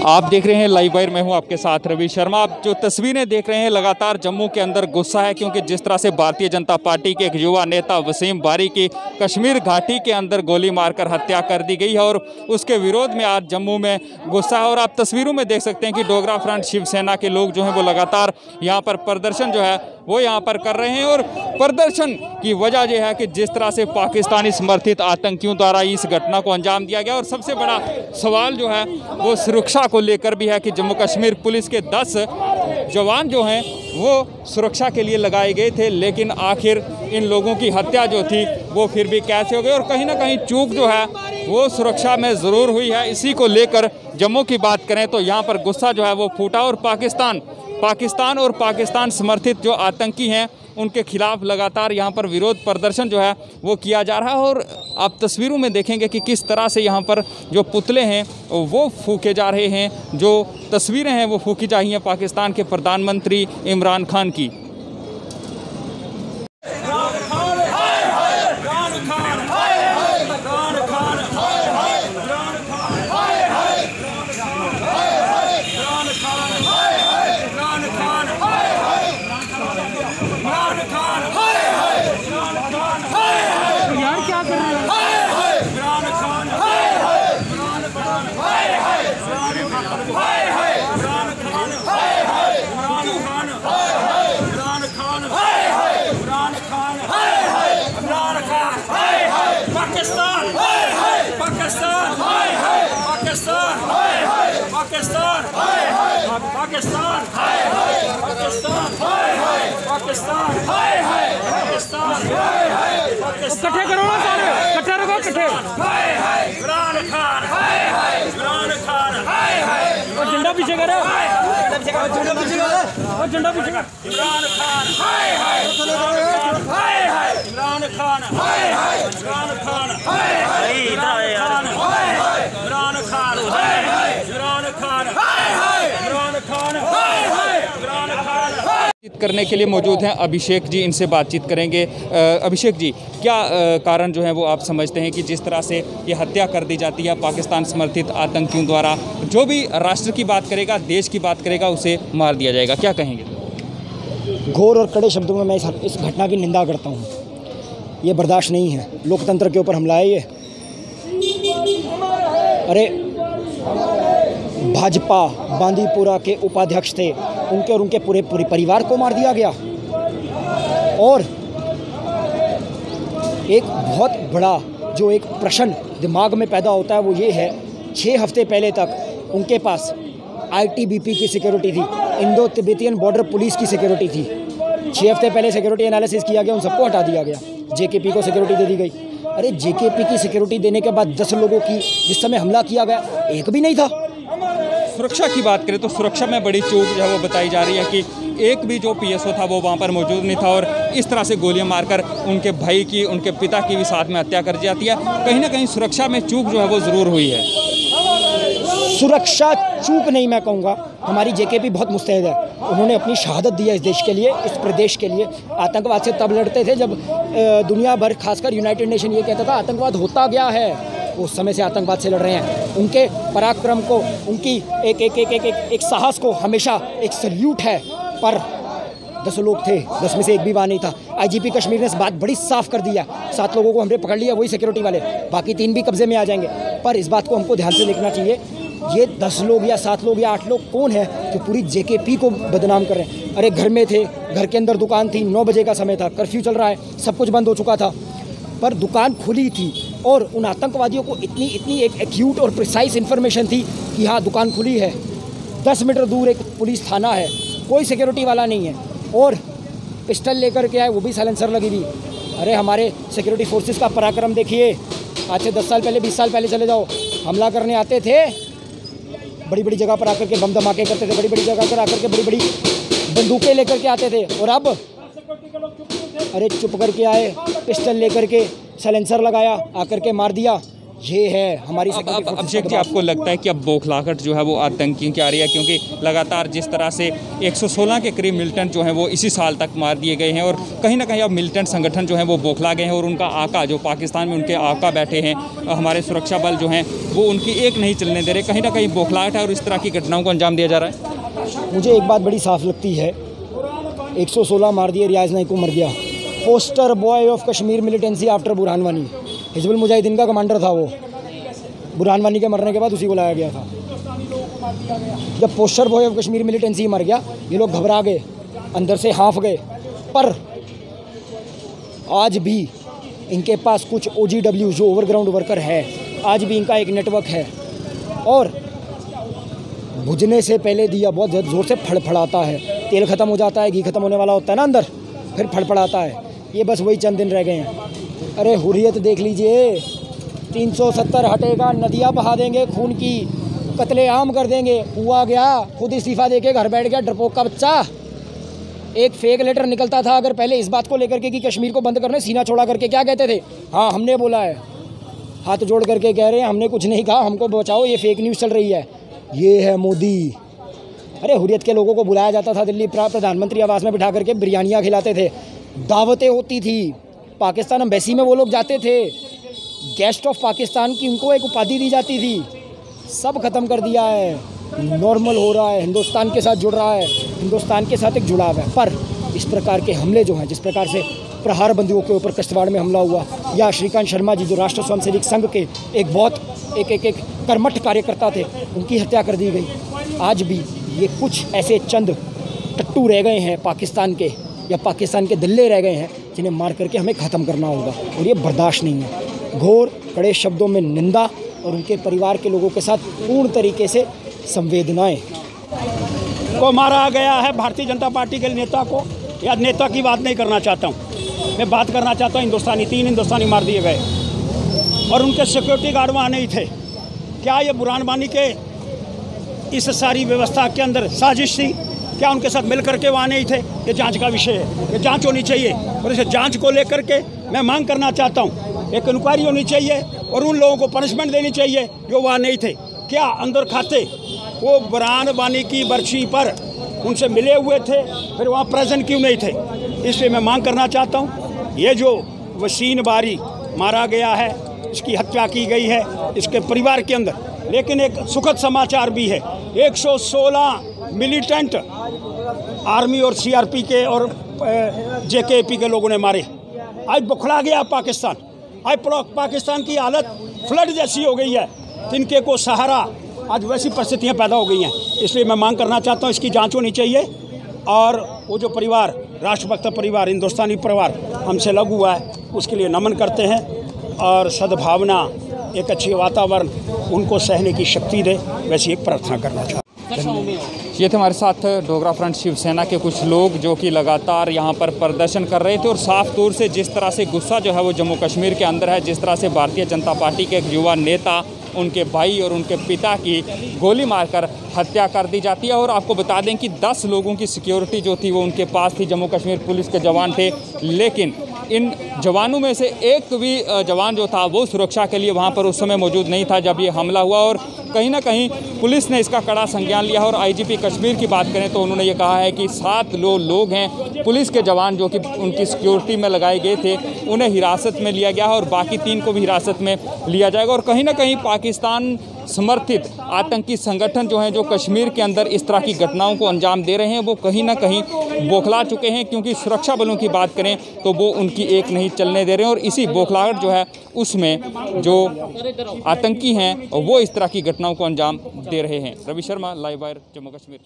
आप देख रहे हैं लाइव वायर, मैं हूं आपके साथ रवि शर्मा। आप जो तस्वीरें देख रहे हैं, लगातार जम्मू के अंदर गुस्सा है, क्योंकि जिस तरह से भारतीय जनता पार्टी के एक युवा नेता वसीम बारी की कश्मीर घाटी के अंदर गोली मारकर हत्या कर दी गई है और उसके विरोध में आज जम्मू में गुस्सा है। और आप तस्वीरों में देख सकते हैं कि डोगरा फ्रंट शिवसेना के लोग जो हैं वो लगातार यहाँ पर प्रदर्शन जो है वो यहाँ पर कर रहे हैं। और प्रदर्शन की वजह यह है कि जिस तरह से पाकिस्तानी समर्थित आतंकियों द्वारा इस घटना को अंजाम दिया गया। और सबसे बड़ा सवाल जो है वो सुरक्षा को लेकर भी है कि जम्मू कश्मीर पुलिस के 10 जवान जो हैं वो सुरक्षा के लिए लगाए गए थे, लेकिन आखिर इन लोगों की हत्या जो थी वो फिर भी कैसे हो गई। और कहीं ना कहीं चूक जो है वो सुरक्षा में ज़रूर हुई है। इसी को लेकर जम्मू की बात करें तो यहाँ पर गुस्सा जो है वो फूटा और पाकिस्तान और पाकिस्तान समर्थित जो आतंकी हैं उनके खिलाफ लगातार यहाँ पर विरोध प्रदर्शन जो है वो किया जा रहा है। और आप तस्वीरों में देखेंगे कि किस तरह से यहाँ पर जो पुतले हैं वो फूके जा रहे हैं, जो तस्वीरें हैं वो फूकी जा रही हैं पाकिस्तान के प्रधानमंत्री इमरान खान की। इकट्ठे करो ना सारे, इकट्ठे रखो, इकट्ठे। और झंडा पीछे करो, झंडा पीछे करो, और झंडा पीछे करो। इमरान खान, इमरान खान, इमरान खान, इमरान खान, इमरान खान, इमरान खान करने के लिए मौजूद हैं अभिषेक जी, इनसे बातचीत करेंगे। अभिषेक जी, क्या कारण जो है वो आप समझते हैं कि जिस तरह से ये हत्या कर दी जाती है पाकिस्तान समर्थित आतंकियों द्वारा, जो भी राष्ट्र की बात करेगा, देश की बात करेगा, उसे मार दिया जाएगा, क्या कहेंगे? घोर और कड़े शब्दों में मैं इस घटना की निंदा करता हूँ। ये बर्दाश्त नहीं है, लोकतंत्र के ऊपर हमला है ये। अरे भाजपा बांदीपुरा के उपाध्यक्ष थे, उनके और उनके पूरे परिवार को मार दिया गया। और एक बहुत बड़ा जो एक प्रश्न दिमाग में पैदा होता है वो ये है, 6 हफ्ते पहले तक उनके पास आईटीबीपी की सिक्योरिटी थी, इंडो तिब्बतियन बॉर्डर पुलिस की सिक्योरिटी थी। 6 हफ्ते पहले सिक्योरिटी एनालिसिस किया गया, उन सबको हटा दिया गया, जेकेपी को सिक्योरिटी दे दी गई। अरे जेकेपी की सिक्योरिटी देने के बाद 10 लोगों की जिस समय हमला किया गया एक भी नहीं था। सुरक्षा की बात करें तो सुरक्षा में बड़ी चूक जो है वो बताई जा रही है कि एक भी जो पीएसओ था वो वहाँ पर मौजूद नहीं था और इस तरह से गोलियां मारकर उनके भाई की, उनके पिता की भी साथ में हत्या कर दी जाती है। कहीं ना कहीं सुरक्षा में चूक जो है वो ज़रूर हुई है। सुरक्षा चूक नहीं मैं कहूँगा, हमारी जेकेपी बहुत मुस्तैद है। उन्होंने अपनी शहादत दी है इस देश के लिए, इस प्रदेश के लिए। आतंकवाद से तब लड़ते थे जब दुनिया भर, खासकर यूनाइटेड नेशन ये कहता था आतंकवाद होता गया है। उस समय से आतंकवाद से लड़ रहे हैं। उनके पराक्रम को, उनकी एक साहस को हमेशा एक सल्यूट है। पर 10 लोग थे, 10 में से एक भी वहाँ नहीं था। आईजीपी कश्मीर ने इस बात बड़ी साफ कर दिया, 7 लोगों को हमने पकड़ लिया, वही सिक्योरिटी वाले, बाकी 3 भी कब्जे में आ जाएंगे। पर इस बात को हमको ध्यान से देखना चाहिए, ये 10 लोग या 7 लोग या 8 लोग कौन है जो पूरी जेकेपी को बदनाम कर रहे हैं? अरे घर में थे, घर के अंदर दुकान थी, 9 बजे का समय था, कर्फ्यू चल रहा है, सब कुछ बंद हो चुका था, पर दुकान खुली थी। और उन आतंकवादियों को इतनी एक एक्यूट और प्रिसाइज इन्फॉर्मेशन थी कि हाँ दुकान खुली है। 10 मीटर दूर एक पुलिस थाना है, कोई सिक्योरिटी वाला नहीं है, और पिस्टल लेकर के आए, वो भी साइलेंसर लगी हुई। अरे हमारे सिक्योरिटी फोर्सेस का पराक्रम देखिए। आज से 10 साल पहले, 20 साल पहले चले जाओ, हमला करने आते थे, बड़ी बड़ी जगह पर आकर के बम धमाके करते थे, बड़ी बड़ी जगह पर आकर के बड़ी बड़ी बंदूकें लेकर के आते थे। और अब अरे चुप करके आए, पिस्टल लेकर के साइलेंसर लगाया, आकर के मार दिया। ये है हमारी अब शेख जी, आपको लगता है कि अब बौखलाहट जो है वो आतंकियों की आ रही है, क्योंकि लगातार जिस तरह से 116 के करीब मिलिटेंट जो हैं वो इसी साल तक मार दिए गए हैं और कहीं ना कहीं अब मिलिटेंट संगठन जो हैं वो बौखला गए हैं और उनका आका जो पाकिस्तान में उनके आका बैठे हैं, हमारे सुरक्षा बल जो हैं वो उनकी एक नहीं चलने दे रहे, कहीं ना कहीं बौखलाहट है और इस तरह की घटनाओं को अंजाम दिया जा रहा है। मुझे एक बात बड़ी साफ लगती है, 116 मार दिए, रियाज नाइक को मर गया, poster boy of Kashmir militancy after Burhan Wani, Hizbul Mujahideen का कमांडर था वो, बुरहान वानी के मरने के बाद उसी को लाया गया था। जब poster boy of Kashmir militancy मर गया, ये लोग घबरा गए, अंदर से हाँफ गए, पर आज भी इनके पास कुछ OGW जो ओवरग्राउंड वर्कर है, आज भी इनका एक नेटवर्क है और बुझने से पहले दिया बहुत ज़ोर से फड़फड़ाता है, तेल ख़त्म हो जाता है, घी ख़त्म होने वाला होता है ना अंदर, फिर फड़फड़ाता है। ये बस वही चंद दिन रह गए हैं। अरे हुर्रियत देख लीजिए, 370 हटेगा, नदियाँ बहा देंगे खून की, कत्लेआम कर देंगे। हुआ गया, खुद इस्तीफ़ा देके घर बैठ गया डरपोक का बच्चा। एक फेक लेटर निकलता था अगर पहले इस बात को लेकर के कि कश्मीर को बंद करने, सीना छोड़ा करके क्या कहते थे, हाँ हमने बोला है, हाथ जोड़ करके कह रहे हैं हमने कुछ नहीं कहा, हमको बचाओ, ये फेक न्यूज़ चल रही है। ये है मोदी। अरे हुर्रियत के लोगों को बुलाया जाता था दिल्ली प्रधानमंत्री आवास में बिठा करके, बिरयानियाँ खिलाते थे, दावतें होती थी, पाकिस्तान एम्बेसी में वो लोग जाते थे, गेस्ट ऑफ पाकिस्तान की उनको एक उपाधि दी जाती थी। सब ख़त्म कर दिया है, नॉर्मल हो रहा है, हिंदुस्तान के साथ जुड़ रहा है, हिंदुस्तान के साथ एक जुड़ाव है। पर इस प्रकार के हमले जो हैं, जिस प्रकार से प्रहार बंदियों के ऊपर किश्तवाड़ में हमला हुआ, या श्रीकांत शर्मा जी जो राष्ट्र स्वयंसेवक संघ के एक बहुत एक कर्मठ कार्यकर्ता थे, उनकी हत्या कर दी गई। आज भी ये कुछ ऐसे चंद टट्टू रह गए हैं पाकिस्तान के, या पाकिस्तान के दल्ले रह गए हैं, जिन्हें मार करके हमें ख़त्म करना होगा और ये बर्दाश्त नहीं है। घोर कड़े शब्दों में निंदा और उनके परिवार के लोगों के साथ पूर्ण तरीके से संवेदनाएं। को मारा गया है भारतीय जनता पार्टी के नेता को, या नेता की बात नहीं करना चाहता हूँ, मैं बात करना चाहता हूँ हिंदुस्तानी, 3 हिंदुस्तानी मार दिए गए और उनके सिक्योरिटी गार्ड वहाँ नहीं थे। क्या ये बुरहान वानी के इस सारी व्यवस्था के अंदर साजिश थी? क्या उनके साथ मिल करके वहाँ नहीं थे? ये जांच का विषय है, ये जांच होनी चाहिए और इस जांच को लेकर के मैं मांग करना चाहता हूँ, एक इंक्वायरी होनी चाहिए और उन लोगों को पनिशमेंट देनी चाहिए जो वहाँ नहीं थे। क्या अंदर खाते वो बुरहान वानी की बरसी पर उनसे मिले हुए थे, फिर वहाँ प्रेजेंट क्यों नहीं थे? इसलिए मैं मांग करना चाहता हूँ, ये जो वसीन बारी मारा गया है, इसकी हत्या की गई है इसके परिवार के अंदर, लेकिन एक सुखद समाचार भी है, 116 मिलिटेंट आर्मी और CRP के और JKP के लोगों ने मारे। आज बौखला गया पाकिस्तान, आज पाकिस्तान की हालत फ्लड जैसी हो गई है, तिनके को सहारा, आज वैसी परिस्थितियां पैदा हो गई हैं। इसलिए मैं मांग करना चाहता हूं, इसकी जांच होनी चाहिए और वो जो परिवार, राष्ट्रभक्त परिवार, हिंदुस्तानी परिवार हमसे अलग हुआ है, उसके लिए नमन करते हैं और सद्भावना, एक अच्छी वातावरण उनको सहने की शक्ति दे, वैसी एक प्रार्थना करना चाहता हूँ। ये थे हमारे साथ डोगरा फ्रंट शिवसेना के कुछ लोग जो कि लगातार यहाँ पर प्रदर्शन कर रहे थे और साफ तौर से जिस तरह से गुस्सा जो है वो जम्मू कश्मीर के अंदर है, जिस तरह से भारतीय जनता पार्टी के एक युवा नेता, उनके भाई और उनके पिता की गोली मारकर हत्या कर दी जाती है। और आपको बता दें कि 10 लोगों की सिक्योरिटी जो थी वो उनके पास थी, जम्मू कश्मीर पुलिस के जवान थे, लेकिन इन जवानों में से एक भी जवान जो था वो सुरक्षा के लिए वहाँ पर उस समय मौजूद नहीं था जब ये हमला हुआ। और कहीं ना कहीं पुलिस ने इसका कड़ा संज्ञान लिया। और IGP कश्मीर की बात करें तो उन्होंने ये कहा है कि 7 लोग हैं पुलिस के जवान जो कि उनकी सिक्योरिटी में लगाए गए थे, उन्हें हिरासत में लिया गया है और बाकी 3 को भी हिरासत में लिया जाएगा। और कहीं ना कहीं पाकिस्तान समर्थित आतंकी संगठन जो हैं, जो कश्मीर के अंदर इस तरह की घटनाओं को अंजाम दे रहे हैं, वो कहीं ना कहीं बौखला चुके हैं, क्योंकि सुरक्षा बलों की बात करें तो वो उनकी एक नहीं चलने दे रहे हैं। और इसी बौखलाहट जो है उसमें जो आतंकी हैं वो इस तरह की घटनाओं को अंजाम दे रहे हैं। Ravi Sharma, live wire, Jammu Kashmir.